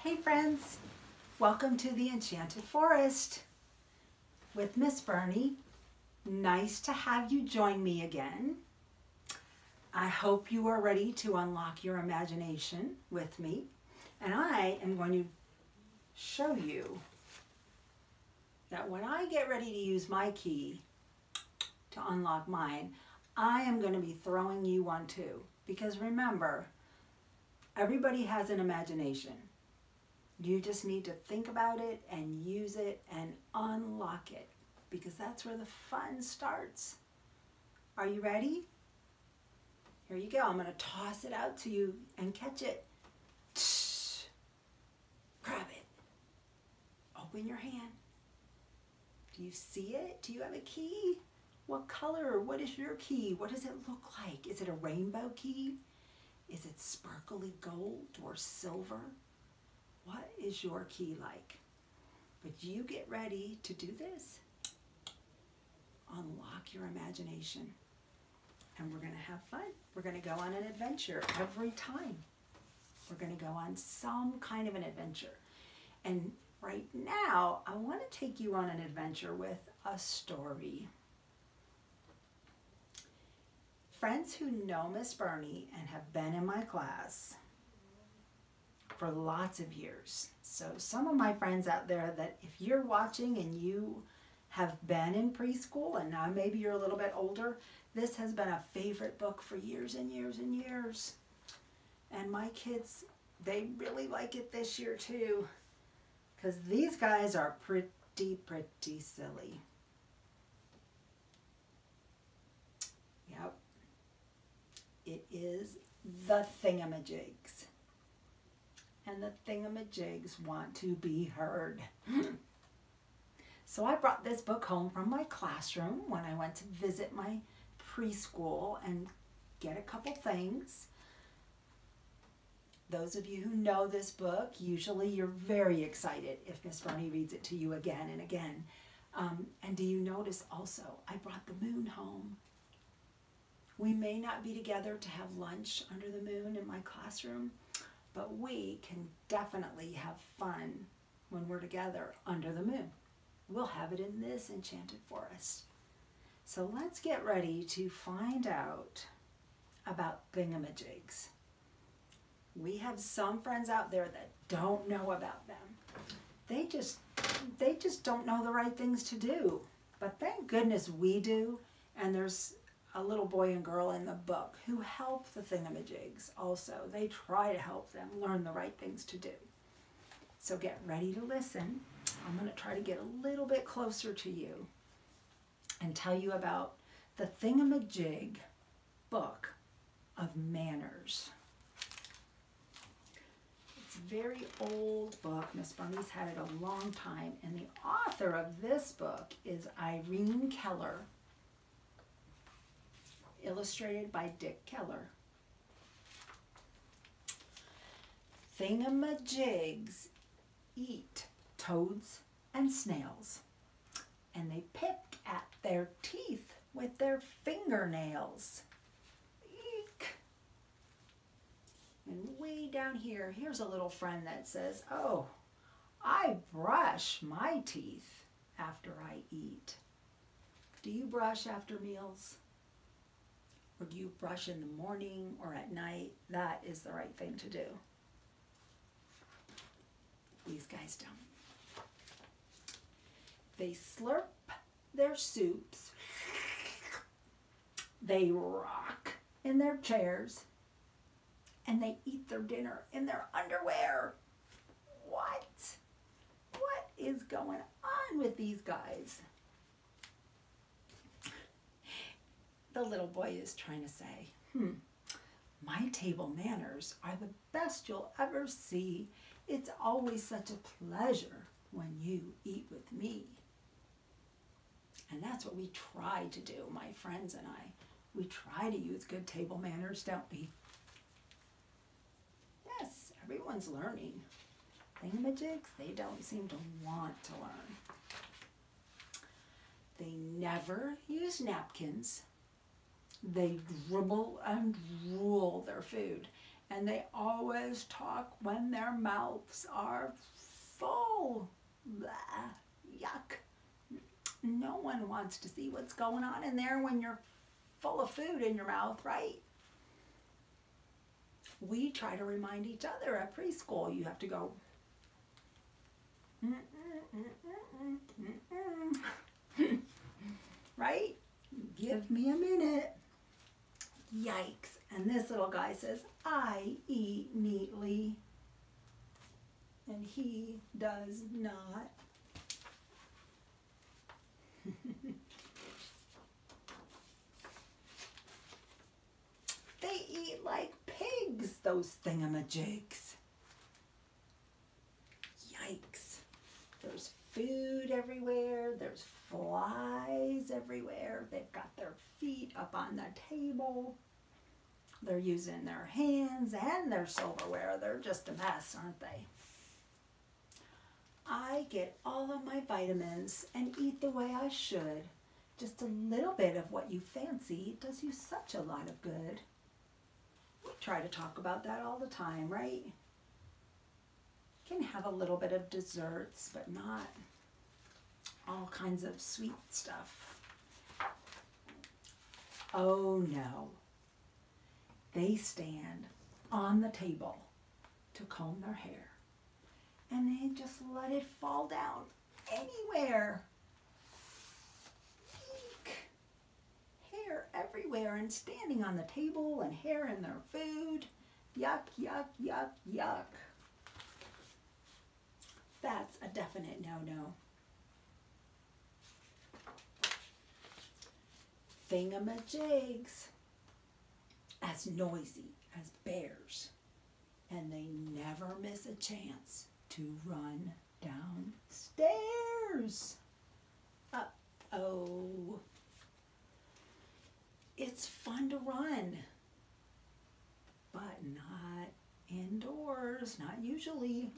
Hey friends, welcome to the Enchanted Forest with Miss Bernie. Nice to have you join me again. I hope you are ready to unlock your imagination with me, and I am going to show you that when I get ready to use my key to unlock mine, I am going to be throwing you one too, because remember, everybody has an imagination. You just need to think about it and use it and unlock it, because that's where the fun starts. Are you ready? Here you go. I'm going to toss it out to you and catch it. Grab it. Open your hand. Do you see it? Do you have a key? What color? What is your key? What does it look like? Is it a rainbow key? Is it sparkly gold or silver? What is your key like? But you get ready to do this. Unlock your imagination. And we're going to have fun. We're going to go on an adventure every time. We're going to go on some kind of an adventure. And right now, I want to take you on an adventure with a story. Friends who know Miss Bernie and have been in my class for lots of years. So some of my friends out there that if you're watching and you have been in preschool and now maybe you're a little bit older, this has been a favorite book for years and years and years. And my kids, they really like it this year too, because these guys are pretty silly. Yep. It is the Thingamajigs. And the Thingamajigs want to be heard. So I brought this book home from my classroom when I went to visit my preschool and get a couple things. Those of you who know this book, usually you're very excited if Miss Bernie reads it to you again and again. And do you notice also, I brought the moon home. We may not be together to have lunch under the moon in my classroom, but we can definitely have fun when we're together under the moon. We'll have it in this enchanted forest. So let's get ready to find out about Thingamajigs. We have some friends out there that don't know about them. They just don't know the right things to do. But thank goodness we do, and there's a little boy and girl in the book who help the Thingamajigs also. They try to help them learn the right things to do. So get ready to listen. I'm going to try to get a little bit closer to you and tell you about the Thingamajig book of manners. It's a very old book. Miss Bernie's had it a long time, and the author of this book is Irene Keller, illustrated by Dick Keller. Thingamajigs eat toads and snails, and they pick at their teeth with their fingernails. Eek! And way down here, here's a little friend that says, "Oh, I brush my teeth after I eat." Do you brush after meals? Or do you brush in the morning or at night? That is the right thing to do. These guys don't. They slurp their soups. They rock in their chairs. And they eat their dinner in their underwear. What? What is going on with these guys? The little boy is trying to say, my table manners are the best you'll ever see. It's always such a pleasure when you eat with me. And that's what we try to do, my friends and I. We try to use good table manners, don't we? Yes, everyone's learning. Thingamajigs, they don't seem to want to learn. They never use napkins. They dribble and drool their food. And they always talk when their mouths are full. Blah, yuck. No one wants to see what's going on in there when you're full of food in your mouth, right? We try to remind each other at preschool, you have to go, right? Give me a minute. Yikes. And this little guy says, I eat neatly. And he does not. They eat like pigs, those thingamajigs. Yikes. There's food everywhere. There's flies everywhere. They've got their feet up on the table. They're using their hands and their silverware. They're just a mess, aren't they? I get all of my vitamins and eat the way I should. Just a little bit of what you fancy does you such a lot of good. We try to talk about that all the time, right? You can have a little bit of desserts, but not all kinds of sweet stuff. Oh no. They stand on the table to comb their hair, and they just let it fall down anywhere. Eek. Hair everywhere and standing on the table and hair in their food. Yuck, yuck, yuck, yuck. That's a definite no-no. Thingamajigs, as noisy as bears, and they never miss a chance to run downstairs. Uh-oh. It's fun to run, but not indoors, not usually.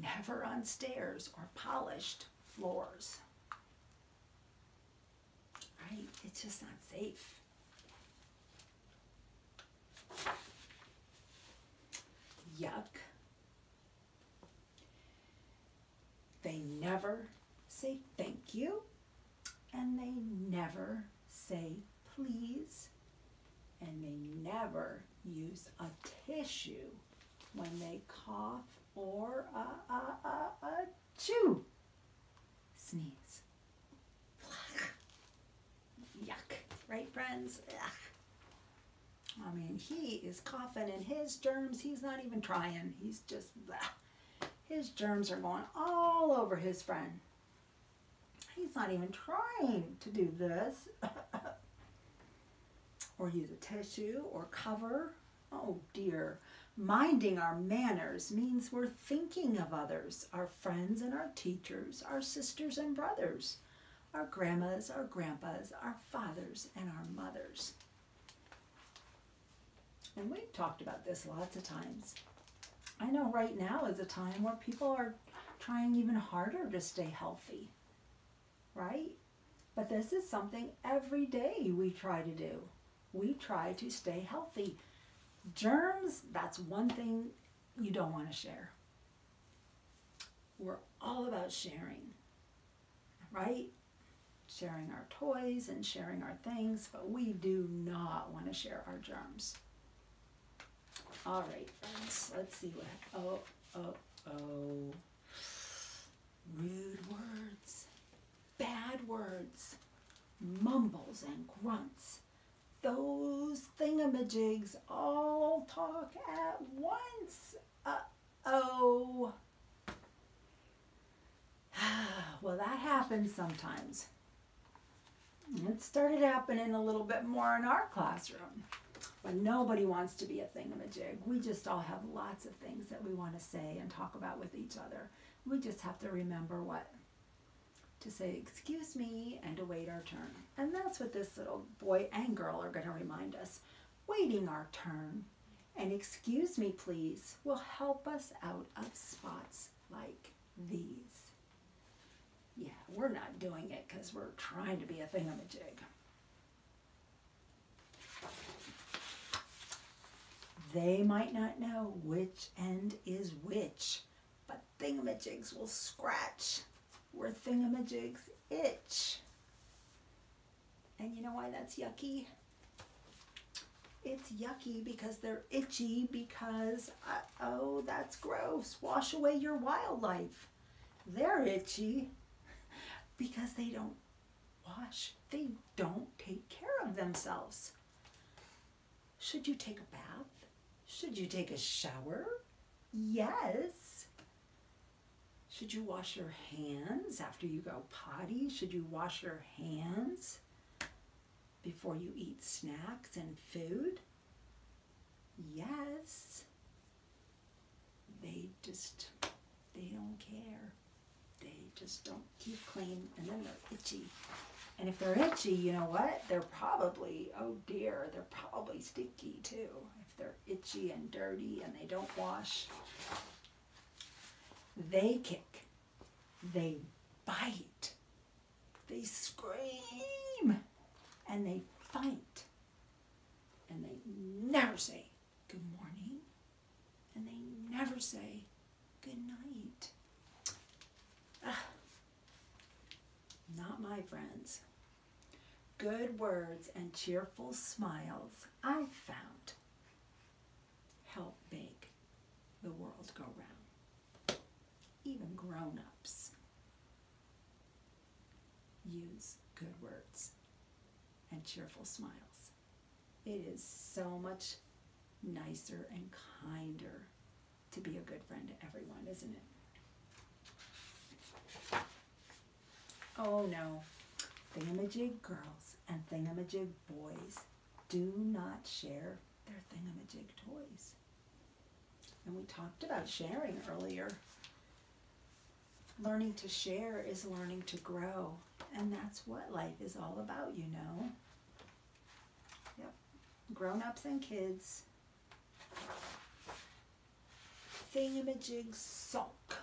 Never on stairs or polished floors. Right? It's just not safe. Yuck. They never say thank you, and they never say please, and they never use a tissue when they cough or chew, sneeze. Yuck, right, friends? Ugh. I mean, he is coughing and his germs, he's not even trying. He's just, his germs are going all over his friend. He's not even trying to do this. Or use a tissue or cover. Oh dear. Minding our manners means we're thinking of others, our friends and our teachers, our sisters and brothers, our grandmas, our grandpas, our fathers and our mothers. And we've talked about this lots of times. I know right now is a time where people are trying even harder to stay healthy, right? But this is something every day we try to do. We try to stay healthy. Germs, that's one thing you don't want to share. We're all about sharing, right? Sharing our toys and sharing our things, but we do not want to share our germs. All right, friends, let's see what, rude words, bad words, mumbles and grunts. Those thingamajigs all talk at once. Uh-oh. Well, that happens sometimes. It started happening a little bit more in our classroom. But nobody wants to be a thingamajig. We just all have lots of things that we want to say and talk about with each other. We just have to remember what? To say, excuse me, and to wait our turn. And that's what this little boy and girl are going to remind us. Waiting our turn and excuse me, please, will help us out of spots like these. Yeah, we're not doing it because we're trying to be a thingamajig. They might not know which end is which, but thingamajigs will scratch where thingamajigs itch. And you know why that's yucky? It's yucky because they're itchy because, oh, that's gross. Wash away your wildlife. They're itchy because they don't wash. They don't take care of themselves. Should you take a bath? Should you take a shower? Yes. Should you wash your hands after you go potty? Should you wash your hands before you eat snacks and food? Yes. They don't care. They just don't keep clean, and then they're itchy. And if they're itchy, you know what? They're probably, oh dear, they're probably sticky too. If they're itchy and dirty and they don't wash. They kick. They bite. They scream. And they fight. And they never say good morning. And they never say good night. Not my friends. Good words and cheerful smiles, I've found, help make the world go round. Even grown-ups use good words and cheerful smiles. It is so much nicer and kinder to be a good friend to everyone, isn't it? Oh no, Thingamajig girls and Thingamajig boys do not share their Thingamajig toys. And we talked about sharing earlier. Learning to share is learning to grow, and that's what life is all about, you know. Yep, grown-ups and kids. Thingamajigs sulk.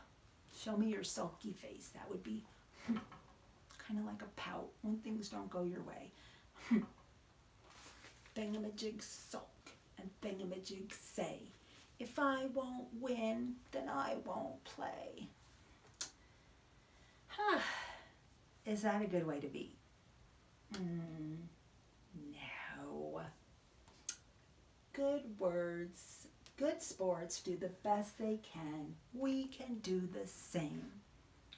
Show me your sulky face. That would be kind of like a pout when things don't go your way. Thingamajigs sulk and thingamajigs say, if I won't win, then I won't play. Is that a good way to be? No. Good words, good sports do the best they can. We can do the same.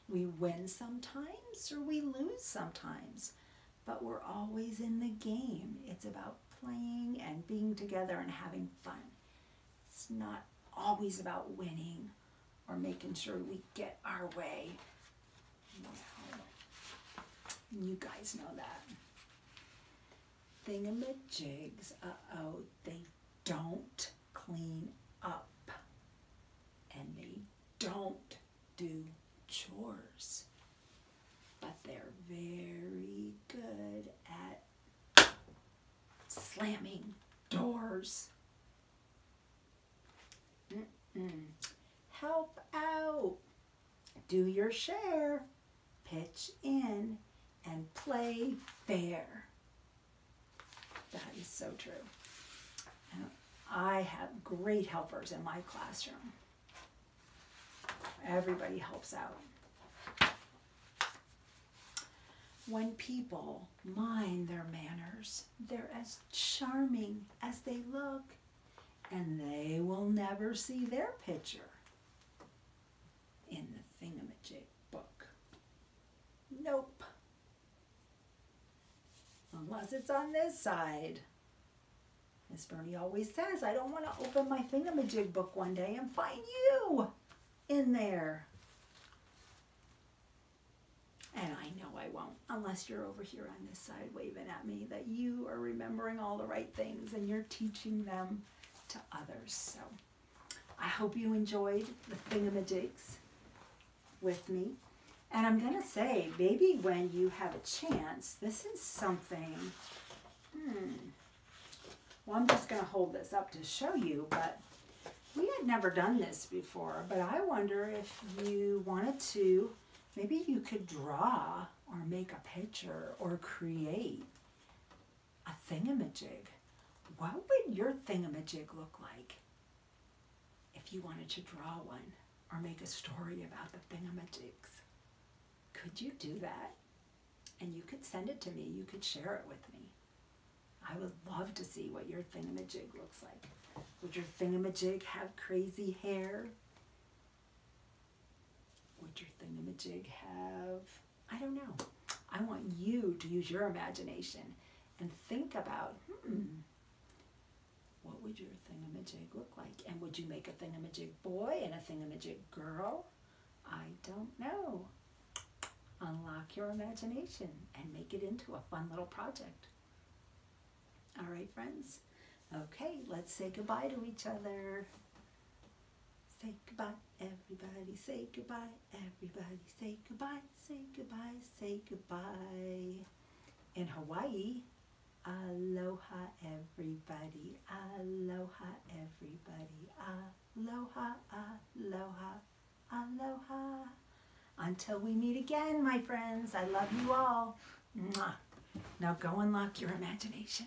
We win sometimes or we lose sometimes, but we're always in the game. It's about playing and being together and having fun. It's not always about winning or making sure we get our way. No. You guys know that. Thingamajigs, they don't clean up and they don't do chores, but they're very good at slamming doors. Help out. Do your share. Pitch in and play fair. That is so true. And I have great helpers in my classroom. Everybody helps out. When people mind their manners, they're as charming as they look, and they will never see their picture in the Thingamajig book. Nope. Unless it's on this side. Miss Bernie always says, I don't want to open my Thingamajig book one day and find you in there. And I know I won't, unless you're over here on this side waving at me that you are remembering all the right things and you're teaching them to others. So I hope you enjoyed the Thingamajigs with me. And I'm going to say, maybe when you have a chance, this is something, well, I'm just going to hold this up to show you, but we had never done this before. But I wonder if you wanted to, maybe you could draw or make a picture or create a Thingamajig. What would your Thingamajig look like? if you wanted to draw one or make a story about the Thingamajigs. Could you do that? And you could send it to me. You could share it with me. I would love to see what your Thingamajig looks like. Would your Thingamajig have crazy hair? Would your Thingamajig have, I don't know. I want you to use your imagination and think about, what would your Thingamajig look like? And would you make a Thingamajig boy and a Thingamajig girl? I don't know. Unlock your imagination and make it into a fun little project. All right, friends? Okay, let's say goodbye to each other. Say goodbye, everybody. Say goodbye, everybody. Say goodbye, say goodbye, say goodbye. In Hawaii, aloha, everybody. Aloha, everybody. Aloha, aloha, aloha. Until we meet again, my friends, I love you all. Mwah. Now go unlock your imagination.